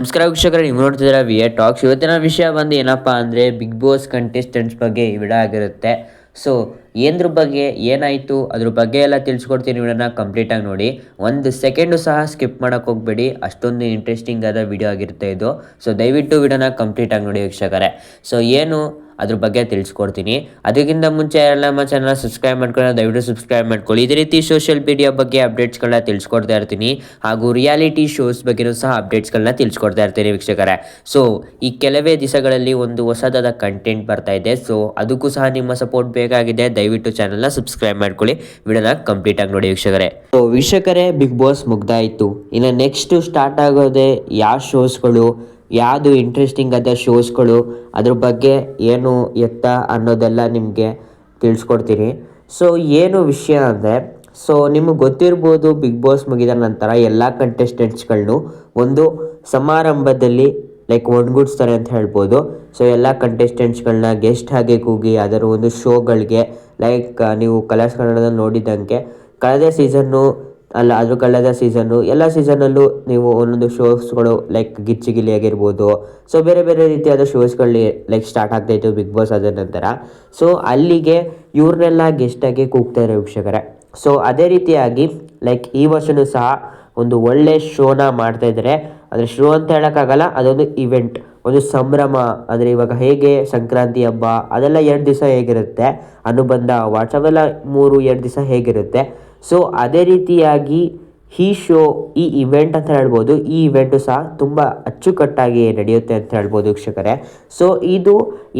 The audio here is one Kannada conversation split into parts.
ನಮಸ್ಕಾರ ವೀಕ್ಷಕರೇ, ನೀವು ನೋಡ್ತಿದ್ದೀರಾ ವಿಎ ಟಾಕ್ಸ್. ಇವತ್ತಿನ ವಿಷಯ ಬಂದು ಏನಪ್ಪ ಅಂದರೆ ಬಿಗ್ ಬಾಸ್ ಕಂಟೆಸ್ಟೆಂಟ್ಸ್ ಬಗ್ಗೆ ಈ ವಿಡಿಯೋ ಆಗಿರುತ್ತೆ. ಸೊ ಏನ್ರ ಬಗ್ಗೆ ಏನಾಯಿತು ಅದ್ರ ಬಗ್ಗೆ ಎಲ್ಲ ತಿಳಿಸ್ಕೊಡ್ತೀನಿ. ವಿಡಿಯೋನ ಕಂಪ್ಲೀಟಾಗಿ ನೋಡಿ, ಒಂದು ಸೆಕೆಂಡು ಸಹ ಸ್ಕಿಪ್ ಮಾಡೋಕ್ಕೆ ಹೋಗಬೇಡಿ. ಅಷ್ಟೊಂದು ಇಂಟ್ರೆಸ್ಟಿಂಗ್ ಆದ ವಿಡಿಯೋ ಆಗಿರುತ್ತೆ ಇದು. ಸೊ ದಯವಿಟ್ಟು ವಿಡಿಯೋನ ಕಂಪ್ಲೀಟಾಗಿ ನೋಡಿ ವೀಕ್ಷಕರೇ. ಸೊ ಏನು ಅದ್ರ ಬಗ್ಗೆ ತಿಳಿಸ್ಕೊಡ್ತೀನಿ. ಅದಕ್ಕಿಂತ ಮುಂಚೆ ಎಲ್ಲ ನಮ್ಮ ಚಾನಲ್ ಸಬ್ಸ್ಕ್ರೈಬ್ ಮಾಡ್ಕೊಂಡು ದಯವಿಟ್ಟು ಸಬ್ಸ್ಕ್ರೈಬ್ ಮಾಡ್ಕೊಳ್ಳಿ. ಇದೇ ರೀತಿ ಸೋಷಿಯಲ್ ಮೀಡಿಯಾ ಬಗ್ಗೆ ಅಪ್ಡೇಟ್ಸ್ಗಳನ್ನ ತಿಳಿಸ್ಕೊಡ್ತಾ ಇರ್ತೀನಿ, ಹಾಗೂ ರಿಯಾಲಿಟಿ ಶೋಸ್ ಬಗ್ಗೆಯೂ ಸಹ ಅಪ್ಡೇಟ್ಸ್ಗಳನ್ನ ತಿಳಿಸ್ಕೊಡ್ತಾ ಇರ್ತೀನಿ ವೀಕ್ಷಕರೇ. ಸೊ ಈ ಕೆಲವೇ ದಿವಸಗಳಲ್ಲಿ ಒಂದು ಹೊಸದಾದ ಕಂಟೆಂಟ್ ಬರ್ತಾ ಇದೆ. ಸೊ ಅದಕ್ಕೂ ಸಹ ನಿಮ್ಮ ಸಪೋರ್ಟ್ ಬೇಕಾಗಿದೆ. ದಯವಿಟ್ಟು ಚಾನಲ್ನ ಸಬ್ಸ್ಕ್ರೈಬ್ ಮಾಡ್ಕೊಳ್ಳಿ. ವಿಡಿಯೋನ ಕಂಪ್ಲೀಟಾಗಿ ನೋಡಿ ವೀಕ್ಷಕರೇ. ಸೊ ವೀಕ್ಷಕರೇ, ಬಿಗ್ ಬಾಸ್ ಮುಗ್ದಾಯಿತು. ಇನ್ನು ನೆಕ್ಸ್ಟ್ ಸ್ಟಾರ್ಟ್ ಆಗೋದೇ ಯಾವ ಶೋಸ್ಗಳು, ಯಾವುದು ಇಂಟ್ರೆಸ್ಟಿಂಗ್ ಆದ ಶೋಸ್ಗಳು, ಅದ್ರ ಬಗ್ಗೆ ಏನು ಎತ್ತ ಅನ್ನೋದೆಲ್ಲ ನಿಮಗೆ ತಿಳಿಸ್ಕೊಡ್ತೀನಿ. ಸೊ ಏನು ವಿಷಯ ಅಂದರೆ, ಸೊ ನಿಮಗೆ ಗೊತ್ತಿರ್ಬೋದು, ಬಿಗ್ ಬಾಸ್ ಮುಗಿದ ನಂತರ ಎಲ್ಲ ಕಂಟೆಸ್ಟೆಂಟ್ಸ್ಗಳನ್ನು ಒಂದು ಸಮಾರಂಭದಲ್ಲಿ ಒಣಗೂಡಿಸ್ತಾರೆ ಅಂತ ಹೇಳ್ಬೋದು. ಸೊ ಎಲ್ಲ ಕಂಟೆಸ್ಟೆಂಟ್ಸ್ಗಳನ್ನ ಗೆಸ್ಟ್ ಆಗಿ ಕೂಗಿ ಅದರ ಒಂದು ಶೋಗಳಿಗೆ ನೀವು ಕಲರ್ಸ್ ಕನ್ನಡದಲ್ಲಿ ನೋಡಿದಂಗೆ ಕಳೆದ ಸೀಸನ್ನು ಅದ್ರ ಕಳೆದ ಸೀಸನ್ನು ಎಲ್ಲ ಸೀಸನಲ್ಲೂ ನೀವು ಒಂದೊಂದು ಶೋಸ್ಗಳು ಗಿಚ್ಚಿಗಿಲಿ ಆಗಿರ್ಬೋದು. ಸೊ ಬೇರೆ ಬೇರೆ ರೀತಿಯಾದ ಶೋಸ್ಗಳು ಸ್ಟಾರ್ಟ್ ಆಗ್ತಾಯಿತ್ತು ಬಿಗ್ ಬಾಸ್ ಆದ ನಂತರ. ಸೊ ಅಲ್ಲಿಗೆ ಇವ್ರನ್ನೆಲ್ಲ ಗೆಸ್ಟಾಗಿ ಕೂಗ್ತಾರೆ ವೀಕ್ಷಕರೇ. ಸೊ ಅದೇ ರೀತಿಯಾಗಿ ಈ ವರ್ಷವೂ ಸಹ ಒಂದು ಒಳ್ಳೆ ಶೋನ ಮಾಡ್ತಾಯಿದ್ದಾರೆ. ಅಂದರೆ ಶೋ ಅಂತ ಹೇಳೋಕ್ಕಾಗಲ್ಲ, ಅದೊಂದು ಇವೆಂಟ್, ಒಂದು ಸಂಭ್ರಮ. ಅಂದರೆ ಇವಾಗ ಹೇಗೆ ಸಂಕ್ರಾಂತಿ ಹಬ್ಬ ಅದೆಲ್ಲ 2 ದಿವಸ ಹೇಗಿರುತ್ತೆ, ಅನುಬಂಧ ಅವಾರ್ಡ್ಸ್ ಅವೆಲ್ಲ 2 ದಿವಸ ಹೇಗಿರುತ್ತೆ. ಸೊ ಅದೇ ರೀತಿಯಾಗಿ ಈ ಶೋ, ಈ ಇವೆಂಟ್ ಅಂತ ಹೇಳ್ಬೋದು, ಈ ಇವೆಂಟು ಸಹ ತುಂಬ ಅಚ್ಚುಕಟ್ಟಾಗಿ ನಡೆಯುತ್ತೆ ಅಂತ ಹೇಳ್ಬೋದು ವೀಕ್ಷಕರೇ. ಸೊ ಇದು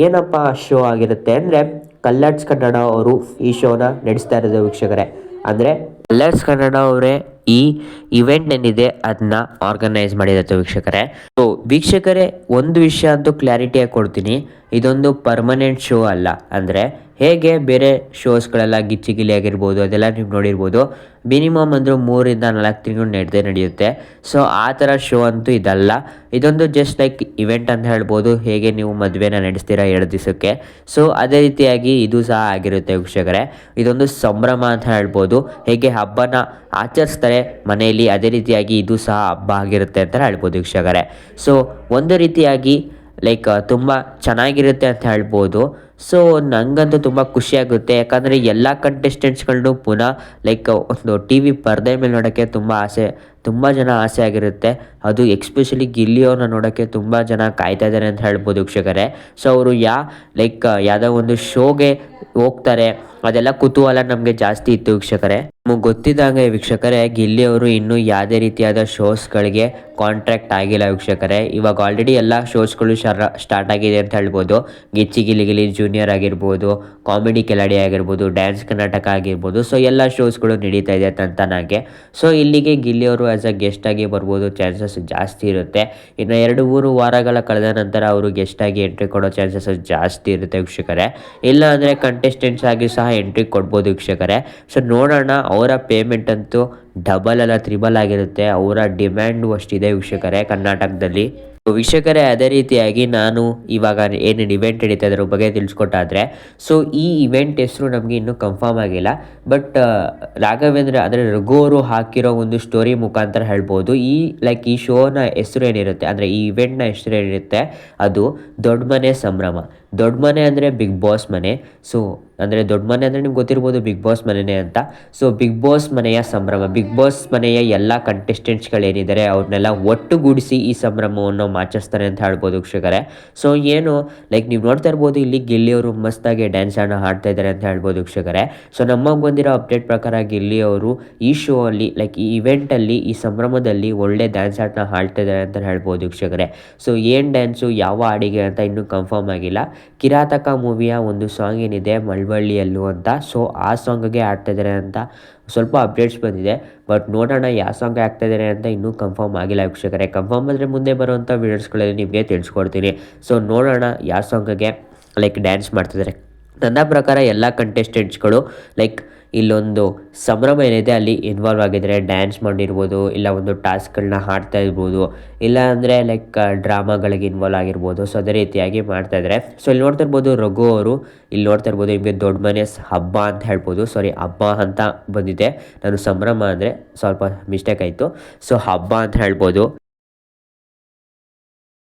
ಏನಪ್ಪ ಶೋ ಆಗಿರುತ್ತೆ ಅಂದರೆ, ಕಲ್ಲರ್ಸ್ ಕನ್ನಡ ಅವರು ಈ ಶೋನ ನಡೆಸ್ತಾ ಇರೋದು ವೀಕ್ಷಕರೇ. ಅಂದರೆ ಕಲ್ಲರ್ಸ್ ಕನ್ನಡ ಅವರೇ ಈ ಇವೆಂಟ್ ಏನಿದೆ ಅದನ್ನ ಆರ್ಗನೈಸ್ ಮಾಡಿರುತ್ತೆ ವೀಕ್ಷಕರೇ. ಸೊ ವೀಕ್ಷಕರೇ, ಒಂದು ವಿಷಯ ಅಂತೂ ಕ್ಲಾರಿಟಿಯಾಗಿ ಕೊಡ್ತೀನಿ, ಇದೊಂದು ಪರ್ಮನೆಂಟ್ ಶೋ ಅಲ್ಲ. ಅಂದರೆ ಹೇಗೆ ಬೇರೆ ಶೋಸ್ಗಳೆಲ್ಲ ಗಿಚ್ಚಿಗಿಲಿ ಆಗಿರ್ಬೋದು ಅದೆಲ್ಲ ನೀವು ನೋಡಿರ್ಬೋದು, ಮಿನಿಮಮ್ ಅಂದರೂ 3-4 ತಿಂಗಳು ನಡೆಯುತ್ತೆ. ಸೊ ಆ ಥರ ಶೋ ಅಂತೂ ಇದಲ್ಲ. ಇದೊಂದು ಜಸ್ಟ್ ಇವೆಂಟ್ ಅಂತ ಹೇಳ್ಬೋದು. ಹೇಗೆ ನೀವು ಮದುವೆನ ನಡೆಸ್ತೀರಾ 2 ದಿವಸಕ್ಕೆ, ಸೊ ಅದೇ ರೀತಿಯಾಗಿ ಇದು ಸಹ ಆಗಿರುತ್ತೆ ವೀಕ್ಷಕರೇ. ಇದೊಂದು ಸಂಭ್ರಮ ಅಂತ ಹೇಳ್ಬೋದು. ಹೇಗೆ ಹಬ್ಬನ ಆಚರಿಸ್ತಾರೆ ಮನೆಯಲ್ಲಿ, ಅದೇ ರೀತಿಯಾಗಿ ಇದು ಸಹ ಹಬ್ಬ ಆಗಿರುತ್ತೆ ಅಂತ ಹೇಳ್ಬೋದು ವೀಕ್ಷಕರೇ. ಸೊ ಒಂದು ರೀತಿಯಾಗಿ ತುಂಬ ಚೆನ್ನಾಗಿರುತ್ತೆ ಅಂತ ಹೇಳ್ಬೋದು. ಸೊ ನನಗಂತೂ ತುಂಬ ಖುಷಿಯಾಗುತ್ತೆ, ಯಾಕಂದರೆ ಎಲ್ಲ ಕಂಟೆಸ್ಟೆಂಟ್ಸ್ಗಳನ್ನೂ ಪುನಃ ಒಂದು ಟಿ ವಿ ಪರದೆ ಮೇಲೆ ನೋಡೋಕ್ಕೆ ತುಂಬ ಜನ ಆಸೆ ಆಗಿರುತ್ತೆ. ಅದು ಎಕ್ಸ್ಪೆಷಲಿ ಗಿಲ್ಲಿಯವ್ರನ್ನ ನೋಡೋಕ್ಕೆ ತುಂಬ ಜನ ಕಾಯ್ತಾ ಇದ್ದಾರೆ ಅಂತ ಹೇಳ್ಬೋದು ವೀಕ್ಷಕರೇ. ಸೊ ಅವರು ಯಾವುದೋ ಒಂದು ಶೋಗೆ ಹೋಗ್ತಾರೆ, ಅದೆಲ್ಲ ಕುತೂಹಲ ನಮಗೆ ಜಾಸ್ತಿ ಇತ್ತು ವೀಕ್ಷಕರೇ. ನಮಗೆ ಗೊತ್ತಿದ್ದಂಗೆ ವೀಕ್ಷಕರೇ, ಗಿಲ್ಲಿಯವರು ಇನ್ನೂ ಯಾವುದೇ ರೀತಿಯಾದ ಶೋಸ್ಗಳಿಗೆ ಕಾಂಟ್ರಾಕ್ಟ್ ಆಗಿಲ್ಲ ವೀಕ್ಷಕರೇ. ಇವಾಗ ಆಲ್ರೆಡಿ ಎಲ್ಲ ಶೋಸ್ಗಳು ಸ್ಟಾರ್ಟ್ ಆಗಿದೆ ಅಂತ ಹೇಳ್ಬೋದು. ಗಿಚ್ಚಿ ಗಿಲಿ ಗಿಲಿ ಜೂನಿಯರ್ ಆಗಿರ್ಬೋದು, ಕಾಮಿಡಿ ಕಿಲಾಡಿ ಆಗಿರ್ಬೋದು, ಡ್ಯಾನ್ಸ್ ಕರ್ನಾಟಕ ಆಗಿರ್ಬೋದು. ಸೊ ಎಲ್ಲ ಶೋಸ್ಗಳು ನಡೀತಾ ಇದೆ ತಂತನಾಗೆ. ಸೊ ಇಲ್ಲಿಗೆ ಗಿಲ್ಲಿಯವರು ಆ್ಯಸ್ ಅ ಗೆಸ್ಟಾಗಿ ಬರ್ಬೋದು, ಚಾನ್ಸಸ್ ಜಾಸ್ತಿ ಇರುತ್ತೆ. ಇನ್ನು 2-3 ವಾರಗಳ ಕಳೆದ ನಂತರ ಅವರು ಗೆಸ್ಟಾಗಿ ಎಂಟ್ರಿ ಕೊಡೋ ಚಾನ್ಸಸ್ ಜಾಸ್ತಿ ಇರುತ್ತೆ ವೀಕ್ಷಕರೇ. ಇಲ್ಲ ಅಂದರೆ ಕಂಟೆಸ್ಟೆಂಟ್ಸ್ ಆಗಿ ಸಹ ಎಂಟ್ರಿ ಕೊಡ್ಬೋದು ವೀಕ್ಷಕರೇ. ಸೊ ನೋಡೋಣ, ಅವರ ಪೇಮೆಂಟ್ ಅಂತೂ ಡಬಲ್ ಅಲ್ಲ ತ್ರಿಬಲ್ ಆಗಿರುತ್ತೆ. ಅವರ ಡಿಮ್ಯಾಂಡು ಅಷ್ಟಿದೆ ವೀಕ್ಷಕರೇ ಕರ್ನಾಟಕದಲ್ಲಿ. ವೀಕ್ಷಕರೇ, ಅದೇ ರೀತಿಯಾಗಿ ನಾನು ಇವಾಗ ಏನೇನು ಇವೆಂಟ್ ನಡೀತಾ ಅದ್ರ ಬಗ್ಗೆ ತಿಳಿಸ್ಕೊಟ್ಟಾದರೆ, ಸೊ ಈ ಇವೆಂಟ್ ಹೆಸರು ನಮಗೆ ಇನ್ನೂ ಕನ್ಫರ್ಮ್ ಆಗಿಲ್ಲ. ಬಟ್ ರಾಘವೇಂದ್ರ ಅಂದರೆ ರಘು ಅವರು ಹಾಕಿರೋ ಒಂದು ಸ್ಟೋರಿ ಮುಖಾಂತರ ಹೇಳ್ಬೋದು, ಈ ಶೋನ ಹೆಸರು ಏನಿರುತ್ತೆ, ಅಂದರೆ ಈ ಇವೆಂಟ್ನ ಹೆಸರು ಏನಿರುತ್ತೆ ಅದು ದೊಡ್ಡ ಮನೆ ಸಂಭ್ರಮ. ದೊಡ್ಡ ಮನೆ ಅಂದರೆ ಬಿಗ್ ಬಾಸ್ ಮನೆ. ಸೊ ಅಂದರೆ ದೊಡ್ಡ ಮನೆ ಅಂದರೆ ನಿಮ್ಗೆ ಗೊತ್ತಿರ್ಬೋದು ಬಿಗ್ ಬಾಸ್ ಮನೆಯೇ ಅಂತ. ಸೊ ಬಿಗ್ ಬಾಸ್ ಮನೆಯ ಸಂಭ್ರಮ, ಬಿಗ್ ಬಾಸ್ ಮನೆಯ ಎಲ್ಲ ಕಂಟೆಸ್ಟೆಂಟ್ಸ್ಗಳೇನಿದ್ದಾರೆ ಅವ್ರನ್ನೆಲ್ಲ ಒಟ್ಟುಗೂಡಿಸಿ ಈ ಸಂಭ್ರಮವನ್ನು ಆಚರಿಸ್ತಾರೆ ಅಂತ ಹೇಳ್ಬೋದು ವೀಕ್ಷಕರೇ. ಸೊ ಏನು ನೀವು ನೋಡ್ತಾ ಇರ್ಬೋದು, ಇಲ್ಲಿ ಗಿಲ್ಲಿಯವರು ಮಸ್ತಾಗಿ ಡ್ಯಾನ್ಸನ್ನು ಹಾಡ್ತಾ ಇದ್ದಾರೆ ಅಂತ ಹೇಳ್ಬೋದು ವೀಕ್ಷಕರೇ. ಸೊ ನಮಗೆ ಬಂದಿರೋ ಅಪ್ಡೇಟ್ ಪ್ರಕಾರ ಗಿಲ್ಲಿಯವರು ಈ ಶೋ ಅಲ್ಲಿ ಈ ಇವೆಂಟಲ್ಲಿ, ಈ ಸಂಭ್ರಮದಲ್ಲಿ ಒಳ್ಳೆ ಡ್ಯಾನ್ಸ್ ಆಟನ ಹಾಡ್ತಾ ಇದ್ದಾರೆ ಅಂತ ಹೇಳ್ಬೋದು ವೀಕ್ಷಕರೇ. ಸೊ ಏನು ಡ್ಯಾನ್ಸು, ಯಾವ ಹಾಡಿಗೆ ಅಂತ ಇನ್ನೂ ಕನ್ಫರ್ಮ್ ಆಗಿಲ್ಲ. ಕಿರಾತಕ ಮೂವಿಯ ಒಂದು ಸಾಂಗ್ ಏನಿದೆ ಮಳವಳ್ಳಿಯಲ್ಲೂ ಅಂತ, ಸೊ ಆ ಸಾಂಗ್ಗೆ ಆಡ್ತಾ ಇದ್ದಾರೆ ಅಂತ ಸ್ವಲ್ಪ ಅಪ್ಡೇಟ್ಸ್ ಬಂದಿದೆ. ಬಟ್ ನೋಡೋಣ ಯಾವ ಸಾಂಗ್ ಆಗ್ತಾಯಿದ್ದಾರೆ ಅಂತ ಇನ್ನೂ ಕನ್ಫರ್ಮ್ ಆಗಿಲ್ಲ ವೀಕ್ಷಕರೇ. ಕನ್ಫರ್ಮ್ ಅಂದರೆ ಮುಂದೆ ಬರುವಂಥ ವೀಡಿಯೋಸ್ಗಳಲ್ಲಿ ನಿಮಗೆ ತಿಳಿಸ್ಕೊಡ್ತೀನಿ. ಸೊ ನೋಡೋಣ ಯಾವ ಸಾಂಗ್ಗೆ ಡ್ಯಾನ್ಸ್ ಮಾಡ್ತಿದ್ದಾರೆ. ನನ್ನ ಪ್ರಕಾರ ಎಲ್ಲ ಕಂಟೆಸ್ಟೆಂಟ್ಸ್ಗಳು ಇಲ್ಲೊಂದು ಸಂಭ್ರಮ ಏನಿದೆ ಅಲ್ಲಿ ಇನ್ವಾಲ್ವ್ ಆಗಿದ್ದಾರೆ. ಡ್ಯಾನ್ಸ್ ಮಾಡಿರ್ಬೋದು, ಇಲ್ಲ ಒಂದು ಟಾಸ್ಕ್ಗಳನ್ನ ಹಾಡ್ತಾ ಇರ್ಬೋದು, ಇಲ್ಲ ಅಂದರೆ ಡ್ರಾಮಾಗಳಿಗೆ ಇನ್ವಾಲ್ವ್ ಆಗಿರ್ಬೋದು. ಸೊ ಅದೇ ರೀತಿಯಾಗಿ ಮಾಡ್ತಾಯಿದ್ದಾರೆ. ಸೊ ಇಲ್ಲಿ ನೋಡ್ತಾ ಇರ್ಬೋದು ರಘು ಅವರು, ಇಲ್ಲಿ ನೋಡ್ತಾ ಇರ್ಬೋದು ನಿಮಗೆ ದೊಡ್ಡ ಮನೆ ಹಬ್ಬ ಅಂತ ಹೇಳ್ಬೋದು. ಸಾರಿ, ಹಬ್ಬ ಅಂತ ಬಂದಿದೆ, ನಾನು ಸಂಭ್ರಮ ಅಂದರೆ ಸ್ವಲ್ಪ ಮಿಸ್ಟೇಕ್ ಆಯಿತು. ಸೊ ಹಬ್ಬ ಅಂತ ಹೇಳ್ಬೋದು.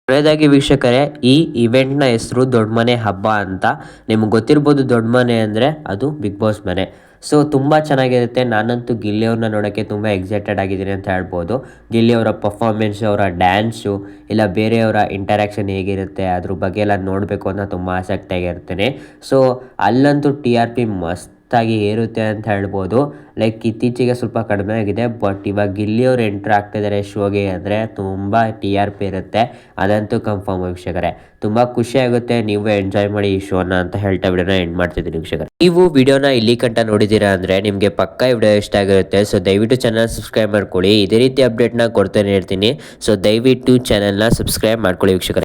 ಕೊನೆಯದಾಗಿ ವೀಕ್ಷಕರೇ, ಈ ಇವೆಂಟ್ನ ಹೆಸರು ದೊಡ್ಡ ಮನೆ ಹಬ್ಬ ಅಂತ. ನಿಮ್ಗೆ ಗೊತ್ತಿರ್ಬೋದು, ದೊಡ್ಡ ಮನೆ ಅಂದರೆ ಅದು ಬಿಗ್ ಬಾಸ್ ಮನೆ. ಸೊ ತುಂಬ ಚೆನ್ನಾಗಿರುತ್ತೆ. ನಾನಂತೂ ಗಿಲ್ಲಿ ಅವ್ರನ್ನ ನೋಡೋಕ್ಕೆ ತುಂಬ ಎಕ್ಸೈಟೆಡ್ ಆಗಿದ್ದೀನಿ ಅಂತ ಹೇಳ್ಬೋದು. ಗಿಲ್ಲಿ ಅವರ ಪರ್ಫಾರ್ಮೆನ್ಸು, ಅವರ ಡ್ಯಾನ್ಸು, ಇಲ್ಲ ಬೇರೆಯವರ ಇಂಟರ್ಯಾಕ್ಷನ್ ಹೇಗಿರುತ್ತೆ ಅದ್ರ ಬಗ್ಗೆ ಎಲ್ಲ ನೋಡಬೇಕು ಅಂತ ತುಂಬ ಆಸಕ್ತಿಯಾಗಿರ್ತೇನೆ. ಸೊ ಅಲ್ಲಂತೂ TRP ಮಸ್ತಾಗಿ ಏರುತ್ತೆ ಅಂತ ಹೇಳ್ಬೋದು. ಲೈಕ್ ಇತ್ತೀಚೆಗೆ ಸ್ವಲ್ಪ ಕಡಿಮೆ ಆಗಿದೆ, ಬಟ್ ಇವಾಗ ಗಿಲ್ಲಿಯವರು ಎಂಟ್ರ್ ಆಗ್ತಿದ್ದಾರೆ ಶೋಗೆ ಅಂದರೆ ತುಂಬ TRP ಇರುತ್ತೆ, ಅದಂತೂ ಕನ್ಫರ್ಮ್ ವೀಕ್ಷಕರೇ. ತುಂಬ ಖುಷಿ ಆಗುತ್ತೆ. ನೀವು ಎಂಜಾಯ್ ಮಾಡಿ ಈ ಶೋನ ಅಂತ ಹೇಳ್ತಾ ವಿಡಿಯೋನ ಎಂಡ್ ಮಾಡ್ತಿದ್ದೀನಿ ವೀಕ್ಷಕರೇ. ನೀವು ವಿಡಿಯೋನ ಇಲ್ಲಿ ಕಂಟ ನೋಡಿದ್ದೀರಾ ಅಂದರೆ ನಿಮಗೆ ಪಕ್ಕ ಈ ವಿಡಿಯೋ ಇಷ್ಟ ಆಗಿರುತ್ತೆ. ಸೊ ದಯವಿಟ್ಟು ಚಾನಲ್ ಸಬ್ಸ್ಕ್ರೈಬ್ ಮಾಡ್ಕೊಳ್ಳಿ. ಇದೇ ರೀತಿ ಅಪ್ಡೇಟ್ನ ಕೊಡ್ತಾನೆ ಇರ್ತೀನಿ. ಸೊ ದಯವಿಟ್ಟು ಚಾನಲ್ನ ಸಬ್ಸ್ಕ್ರೈಬ್ ಮಾಡ್ಕೊಳ್ಳಿ ವೀಕ್ಷಕರೇ.